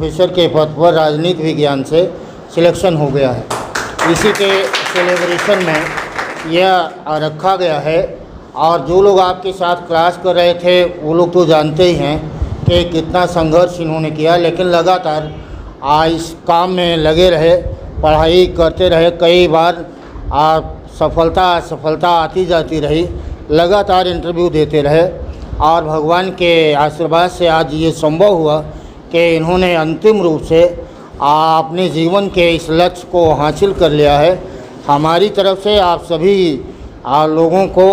Professor के पद पर राजनीति विज्ञान से सिलेक्शन हो गया है। इसी के सेलिब्रेशन में यह रखा गया है। और जो लोग आपके साथ क्लास कर रहे थे वो लोग तो जानते ही हैं कि कितना संघर्ष इन्होंने किया, लेकिन लगातार इस काम में लगे रहे, पढ़ाई करते रहे। कई बार सफलता असफलता आती जाती रही, लगातार इंटरव्यू देते रहे और भगवान के आशीर्वाद से आज ये संभव हुआ कि इन्होंने अंतिम रूप से अपने जीवन के इस लक्ष्य को हासिल कर लिया है। हमारी तरफ से आप सभी लोगों को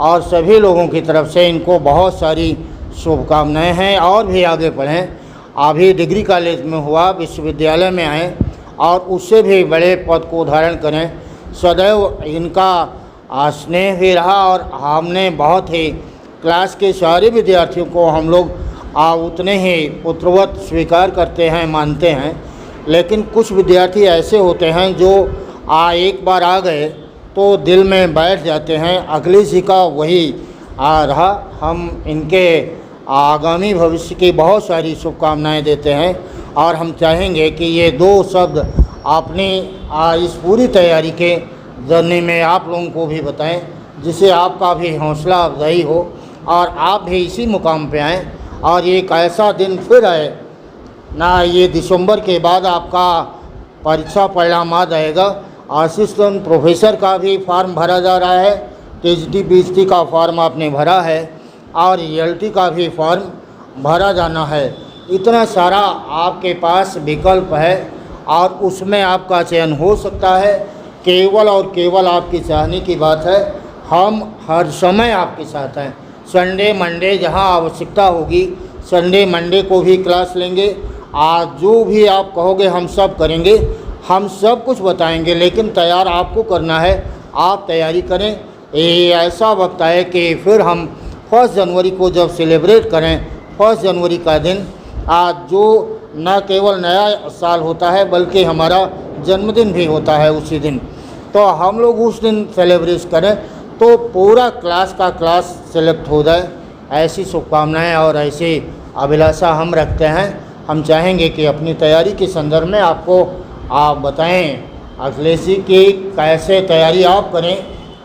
और सभी लोगों की तरफ से इनको बहुत सारी शुभकामनाएं हैं और भी आगे बढ़ें। अभी डिग्री कॉलेज में हुआ, विश्वविद्यालय में आए और उससे भी बड़े पद को धारण करें। सदैव इनका स्नेह भी रहा और हमने बहुत ही क्लास के सारे विद्यार्थियों को हम लोग उतने ही पुत्रवत स्वीकार करते हैं, मानते हैं। लेकिन कुछ विद्यार्थी ऐसे होते हैं जो एक बार आ गए तो दिल में बैठ जाते हैं। अखिलेश जी का वही रहा। हम इनके आगामी भविष्य की बहुत सारी शुभकामनाएं देते हैं और हम चाहेंगे कि ये दो शब्द अपनी इस पूरी तैयारी के जर्नी में आप लोगों को भी बताएं, जिससे आपका भी हौसला अफजाई हो और आप भी इसी मुकाम पे आएँ। और एक ऐसा दिन फिर आए ना, ये दिसंबर के बाद आपका परीक्षा परिणाम आ जाएगा। असिस्टेंट प्रोफेसर का भी फॉर्म भरा जा रहा है, टीजीटी पीएचडी का फॉर्म आपने भरा है और ईएलटी का भी फॉर्म भरा जाना है। इतना सारा आपके पास विकल्प है और उसमें आपका चयन हो सकता है। केवल और केवल आपकी चाहने की बात है। हम हर समय आपके साथ हैं। संडे मंडे जहां आवश्यकता होगी, संडे मंडे को भी क्लास लेंगे। आज जो भी आप कहोगे हम सब करेंगे, हम सब कुछ बताएंगे, लेकिन तैयार आपको करना है। आप तैयारी करें। ये ऐसा वक्त है कि फिर हम 1 जनवरी को जब सेलिब्रेट करें, 1 जनवरी का दिन आज जो न केवल नया साल होता है बल्कि हमारा जन्मदिन भी होता है उसी दिन, तो हम लोग उस दिन सेलिब्रेट करें तो पूरा क्लास का क्लास सेलेक्ट हो जाए। ऐसी शुभकामनाएं और ऐसी अभिलाषा हम रखते हैं। हम चाहेंगे कि अपनी तैयारी के संदर्भ में आपको आप बताएं अखिलेश जी कि कैसे तैयारी आप करें,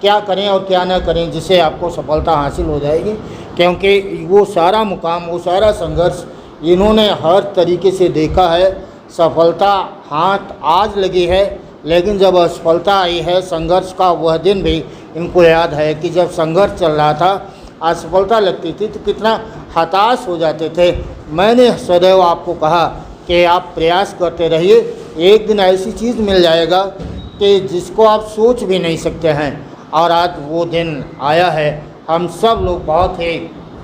क्या करें और क्या ना करें, जिससे आपको सफलता हासिल हो जाएगी। क्योंकि वो सारा मुकाम, वो सारा संघर्ष इन्होंने हर तरीके से देखा है। सफलता हाथ आज लगी है, लेकिन जब असफलता आई है, संघर्ष का वह दिन भी इनको याद है कि जब संघर्ष चल रहा था, असफलता लगती थी तो कितना हताश हो जाते थे। मैंने सदैव आपको कहा कि आप प्रयास करते रहिए, एक दिन ऐसी चीज़ मिल जाएगा कि जिसको आप सोच भी नहीं सकते हैं। और आज वो दिन आया है। हम सब लोग बहुत ही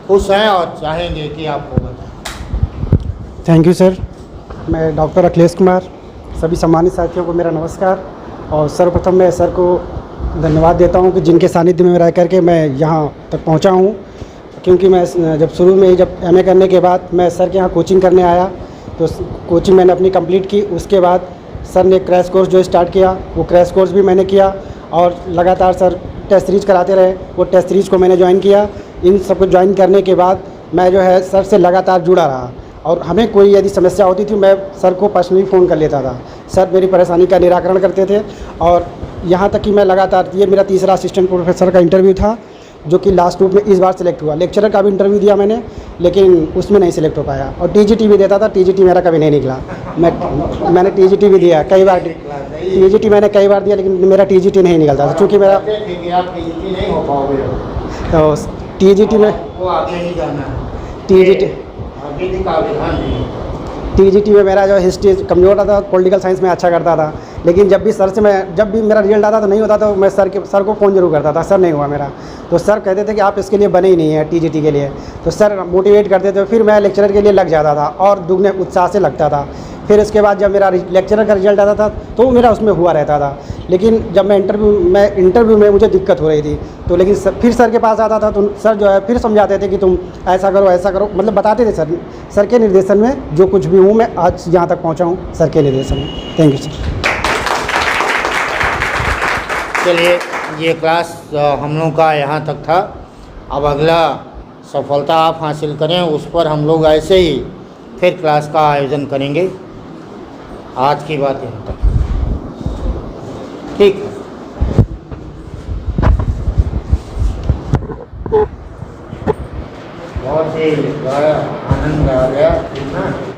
खुश हैं और चाहेंगे कि आपको बताएं। Thank you sir. मैं डॉक्टर अखिलेश कुमार, सभी सम्मानित साथियों को मेरा नमस्कार। और सर्वप्रथम मैं सर को धन्यवाद देता हूं कि जिनके सानिध्य में रह करके मैं यहां तक पहुंचा हूं। क्योंकि मैं जब शुरू में ही जब एमए करने के बाद मैं सर के यहाँ कोचिंग करने आया, तो कोचिंग मैंने अपनी कंप्लीट की। उसके बाद सर ने क्रैश कोर्स जो स्टार्ट किया, वो क्रैश कोर्स भी मैंने किया और लगातार सर टेस्ट सीरीज कराते रहे, वो टेस्ट सीरीज को मैंने ज्वाइन किया। इन सबको ज्वाइन करने के बाद मैं जो है सर से लगातार जुड़ा रहा और हमें कोई यदि समस्या होती थी मैं सर को पर्सनली फ़ोन कर लेता था। सर मेरी परेशानी का निराकरण करते थे और यहाँ तक कि मैं लगातार, ये मेरा तीसरा असिस्टेंट प्रोफेसर का इंटरव्यू था जो कि लास्ट रूप में इस बार सेलेक्ट हुआ। लेक्चरर का भी इंटरव्यू दिया मैंने, लेकिन उसमें नहीं सेलेक्ट हो पाया। और टीजीटी भी देता था, टीजीटी मेरा कभी नहीं निकला। मैंने टीजीटी भी दिया कई बार, टीजीटी मैंने कई बार दिया, लेकिन मेरा टीजीटी नहीं निकलता था। चूँकि मेरा तो टीजीटी में टीजीटी में मेरा जो हिस्ट्री कमज़ोर था, पॉलिटिकल साइंस में अच्छा करता था। लेकिन जब भी मेरा रिजल्ट आता तो नहीं होता तो मैं सर को फ़ोन जरूर करता था, सर नहीं हुआ मेरा। तो सर कहते थे कि आप इसके लिए बने ही नहीं हैं टीजीटी के लिए। तो सर मोटिवेट करते थे, फिर मैं लेक्चरर के लिए लग जाता था और दुगने उत्साह से लगता था। फिर इसके बाद जब मेरा लेक्चरर का रिजल्ट आता था तो मेरा उसमें हुआ रहता था। लेकिन जब मैं इंटरव्यू में मुझे दिक्कत हो रही थी, तो लेकिन फिर सर के पास आता था तो सर जो है फिर समझाते थे कि तुम ऐसा करो, मतलब बताते थे सर के निर्देशन में जो कुछ भी हूँ मैं आज यहाँ तक पहुँचा हूँ सर के निर्देशन में। Thank you sir. चलिए, ये क्लास हम लोग का यहाँ तक था। अब अगला सफलता आप हासिल करें, उस पर हम लोग ऐसे ही फिर क्लास का आयोजन करेंगे। आज की बात यहाँ तक। ठीक है।